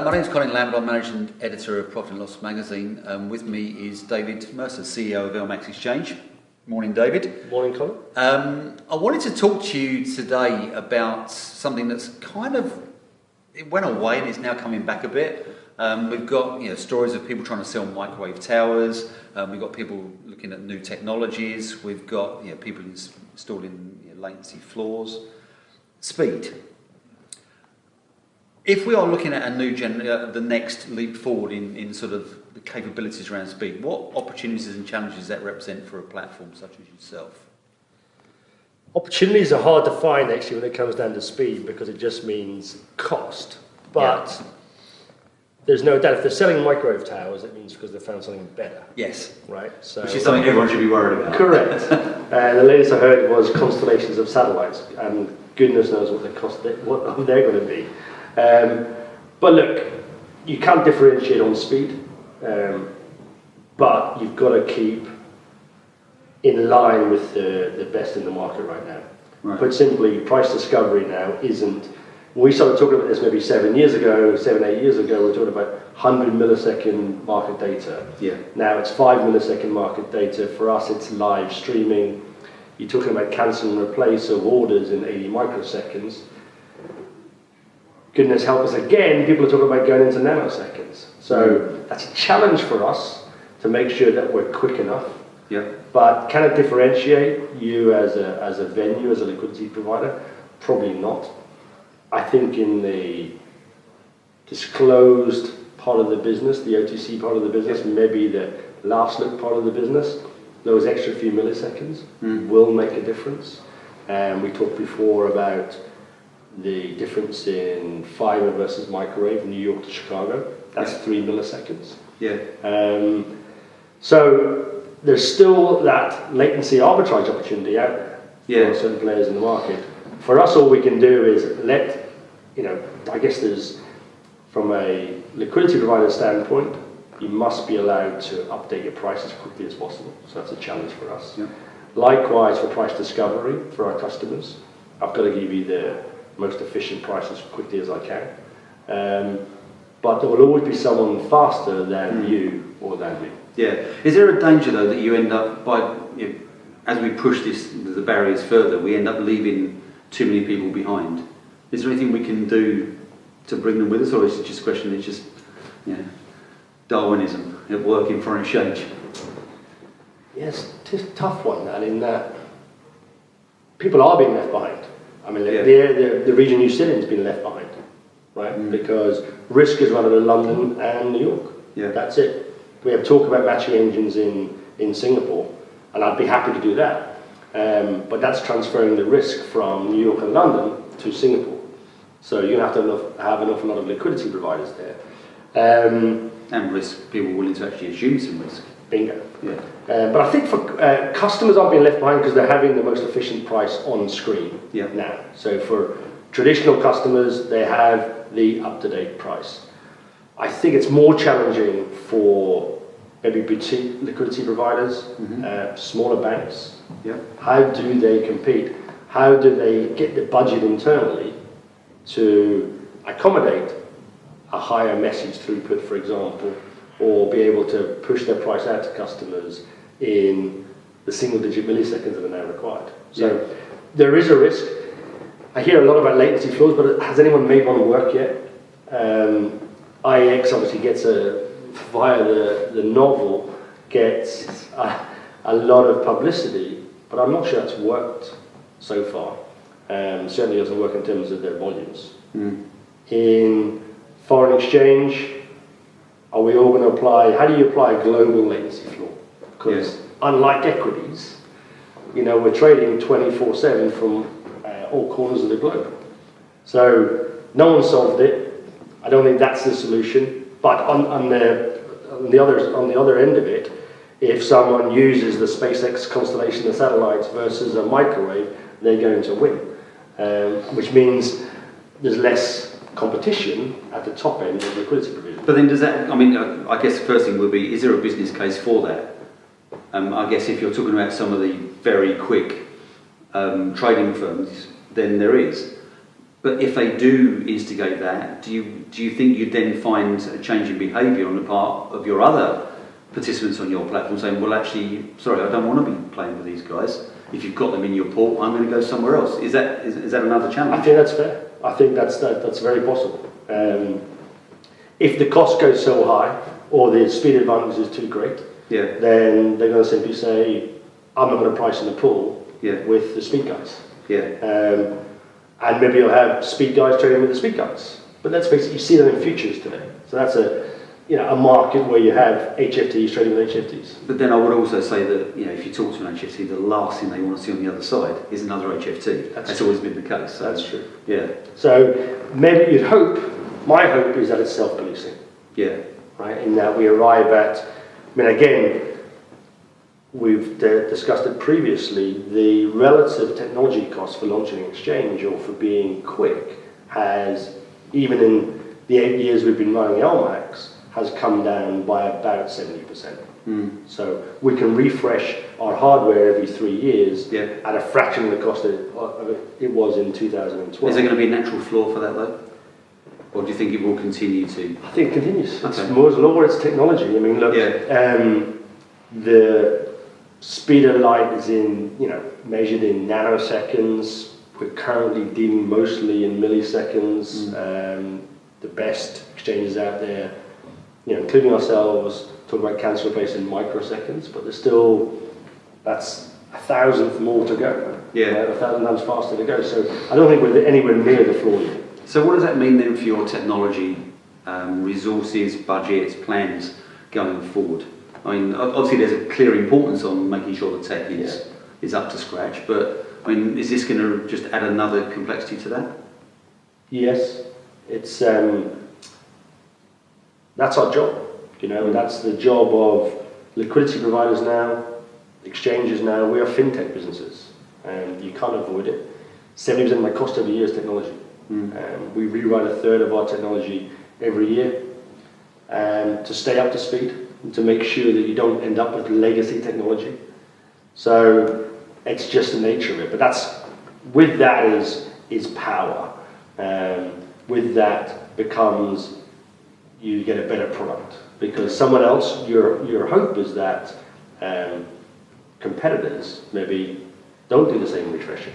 My name is Colin Lambert. I'm Managing Editor of Profit and Loss Magazine. With me is David Mercer, CEO of LMAX Exchange. Morning, David. Morning, Colin. I wanted to talk to you today about something that's it went away and it's now coming back a bit. We've got stories of people trying to sell microwave towers. We've got people looking at new technologies. We've got people installing latency floors. Speed. If we are looking at a new the next leap forward in sort of the capabilities around speed, what opportunities and challenges does that represent for a platform such as yourself? Opportunities are hard to find actually when it comes down to speed because it just means cost. But there's no doubt if they're selling microwave towers, it means because they found something better. Yes. Right. So which is something everyone should be worried about. Correct. The latest I heard was constellations of satellites, and goodness knows what they're going to be. But look, you can't differentiate on speed, but you've got to keep in line with the best in the market right now. Right. Put simply, price discovery now isn't. When we started talking about this maybe 8 years ago, we were talking about 100 millisecond market data. Yeah. Now it's 5 millisecond market data. For us, it's live streaming. You're talking about cancel and replace of orders in 80 microseconds. Goodness help us again, people are talking about going into nanoseconds. So that's a challenge for us to make sure that we're quick enough. Yeah. But can it differentiate you as a venue, as a liquidity provider? Probably not. I think in the disclosed part of the business, the OTC part of the business, maybe the last look part of the business, those extra few milliseconds will make a difference. We talked before about the difference in fiber versus microwave, New York to Chicago. That's 3 milliseconds. Yeah. So there's still that latency arbitrage opportunity out there for certain players in the market. For us, all we can do is I guess there's, from a liquidity provider standpoint, you must be allowed to update your price as quickly as possible. So that's a challenge for us. Yeah. Likewise, for price discovery for our customers, I've got to give you the most efficient price as quickly as I can. But there will always be someone faster than you or than me. Yeah. Is there a danger though that you end up as we push the barriers further, we end up leaving too many people behind? Is there anything we can do to bring them with us, or is it just a question? It's just Darwinism at work in foreign exchange. Yes, it's a tough one, that in that people are being left behind. I mean, the region you sit in has been left behind, right? Because risk is running in London and New York. Yeah. That's it. We have talk about matching engines in Singapore, and I'd be happy to do that. But that's transferring the risk from New York and London to Singapore. So you're going to have an awful lot of liquidity providers there. And risk, people willing to actually assume some risk. Bingo. Yeah. But I think for customers aren't being left behind because they're having the most efficient price on screen now. So for traditional customers, they have the up-to-date price. I think it's more challenging for maybe boutique liquidity providers, smaller banks. Yeah. How do they compete? How do they get the budget internally to accommodate a higher message throughput, for example, or be able to push their price out to customers in the single-digit milliseconds that are now required. So there is a risk. I hear a lot about latency floors, but has anyone made one work yet? IEX obviously gets via the novel, gets a lot of publicity, but I'm not sure that's worked so far. Certainly doesn't work in terms of their volumes. In foreign exchange, are we all going to apply, how do you apply a global latency floor? Because unlike equities, we're trading 24/7 from all corners of the globe. So no one solved it. I don't think that's the solution. But on the other end of it, if someone uses the SpaceX constellation of satellites versus a microwave, they're going to win. Which means there's less competition at the top end of liquidity provision. But then I guess the first thing will be, is there a business case for that? I guess if you're talking about some of the very quick trading firms, then there is. But if they do instigate that, do you think you'd then find a change in behaviour on the part of your other participants on your platform saying, well, actually, sorry, I don't want to be playing with these guys. If you've got them in your port, I'm going to go somewhere else. Is that another challenge? I think that's fair. I think that's very possible. If the cost goes so high or the speed advantage is too great, then they're going to simply say, I'm not going to price in the pool with the speed guys. And maybe you'll have speed guys trading with the speed guys. But let's face it, you see that in futures today. So that's a market where you have HFTs trading with HFTs. But then I would also say that if you talk to an HFT, the last thing they want to see on the other side is another HFT. That's always been the case. So. That's true. Yeah. So maybe you'd hope. My hope is that it's self-policing. Yeah. Right. In that we arrive at. Again, we've discussed it previously. The relative technology cost for launching an exchange or for being quick has, even in the 8 years we've been running LMAX, has come down by about 70%. So we can refresh our hardware every 3 years at a fraction of the cost it was in 2012. Is there going to be a natural floor for that though? Or do you think it will continue to? I think it continues. Okay. It's Moore's law, it's technology. Look, the speed of light is measured in nanoseconds. We're currently dealing mostly in milliseconds. The best exchanges out there, including ourselves, talk about cancel replace in microseconds, but that's 1,000th more to go. 1,000 times faster to go. So I don't think we're anywhere near the floor yet. So what does that mean then for your technology, resources, budgets, plans going forward? Obviously there's a clear importance on making sure the tech is up to scratch, but is this going to just add another complexity to that? Yes, it's that's our job. That's the job of liquidity providers now, exchanges now. We are fintech businesses, and you can't avoid it. 70% of my cost every year is technology. We rewrite a third of our technology every year to stay up to speed and to make sure that you don't end up with legacy technology. So it's just the nature of it. But with that is power. With that becomes you get a better product because someone else. Your hope is that competitors maybe don't do the same refreshing.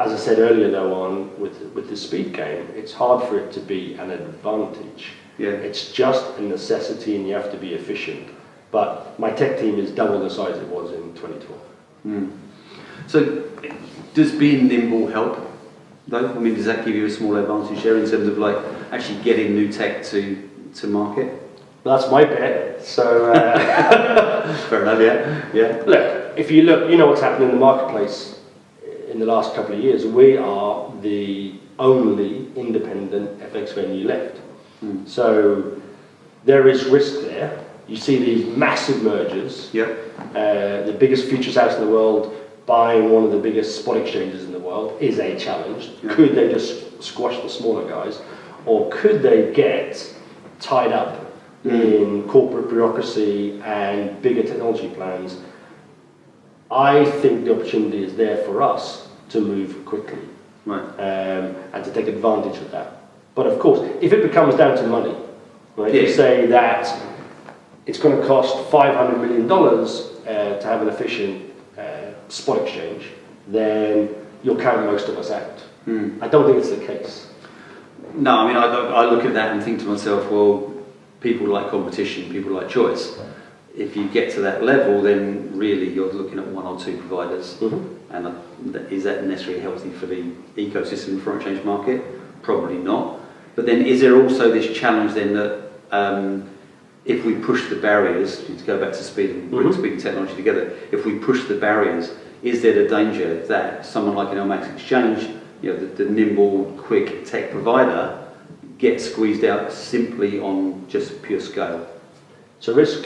As I said earlier, though, with the speed game, it's hard for it to be an advantage. It's just a necessity, and you have to be efficient. But my tech team is double the size it was in 2012. So, does being nimble help? Though, does that give you a small advantage there in terms of actually getting new tech to market? Well, that's my bet. So, fair enough. Yeah. Look, if you look, what's happening in the marketplace. In the last couple of years, we are the only independent FX venue left. So there is risk there. You see these massive mergers. The biggest futures house in the world buying one of the biggest spot exchanges in the world is a challenge. Could they just squash the smaller guys? Or could they get tied up in corporate bureaucracy and bigger technology plans? I think the opportunity is there for us to move quickly and to take advantage of that. But of course, if it becomes down to money, you say that it's going to cost $500 million to have an efficient spot exchange, then you'll count most of us out. I don't think it's the case. No, I look at that and think to myself, well, people like competition, people like choice. If you get to that level, then really you're looking at one or two providers. And is that necessarily healthy for the ecosystem in the foreign exchange market? Probably not. But then is there also this challenge then that if we push the barriers, to go back to speed and bring speed and technology together, if we push the barriers, is there the danger that someone like an LMAX Exchange, the nimble, quick tech provider, gets squeezed out simply on just pure scale? It's a risk.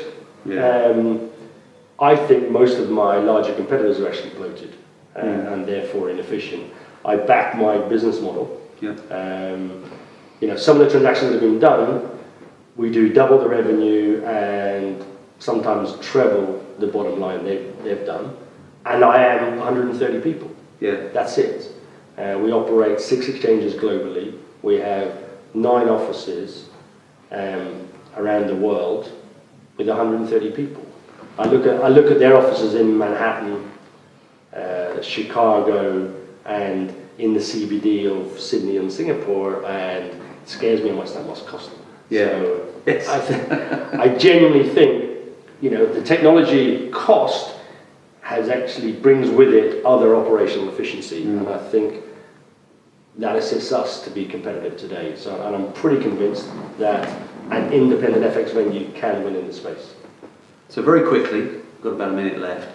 I think most of my larger competitors are actually bloated and therefore inefficient. I back my business model. Some of the transactions that have been done, we do double the revenue and sometimes treble the bottom line they've done. And I am 130 people. That's it. We operate 6 exchanges globally. We have 9 offices around the world with 130 people. I look at their offices in Manhattan, Chicago, and in the CBD of Sydney and Singapore, and it scares me how much that must cost them. Yeah. So yes. I genuinely think, the technology cost actually brings with it other operational efficiency, and I think that assists us to be competitive today. So, and I'm pretty convinced that an independent FX venue can win in this space. So very quickly, we've got about a minute left.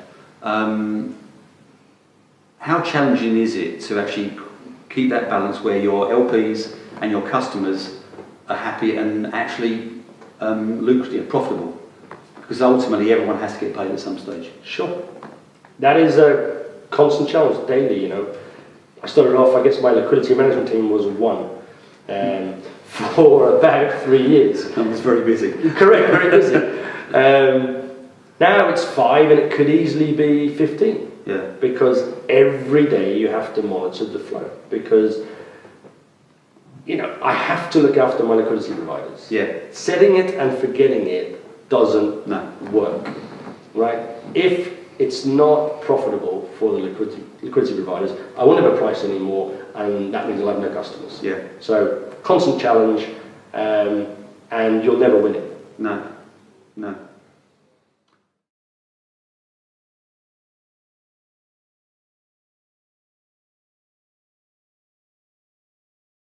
How challenging is it to actually keep that balance where your LPs and your customers are happy and actually lucrative, profitable? Because ultimately everyone has to get paid at some stage. Sure. That is a constant challenge daily, I started off, I guess my liquidity management team was 1 for about 3 years. I was very busy. Correct, very busy. Now it's 5 and it could easily be 15. Yeah. Because every day you have to monitor the flow. Because, I have to look after my liquidity providers. Yeah. Setting it and forgetting it doesn't work, right? If it's not profitable for the liquidity providers, I won't have a price anymore, and that means I'll have no customers. Yeah. So constant challenge, and you'll never win it. No.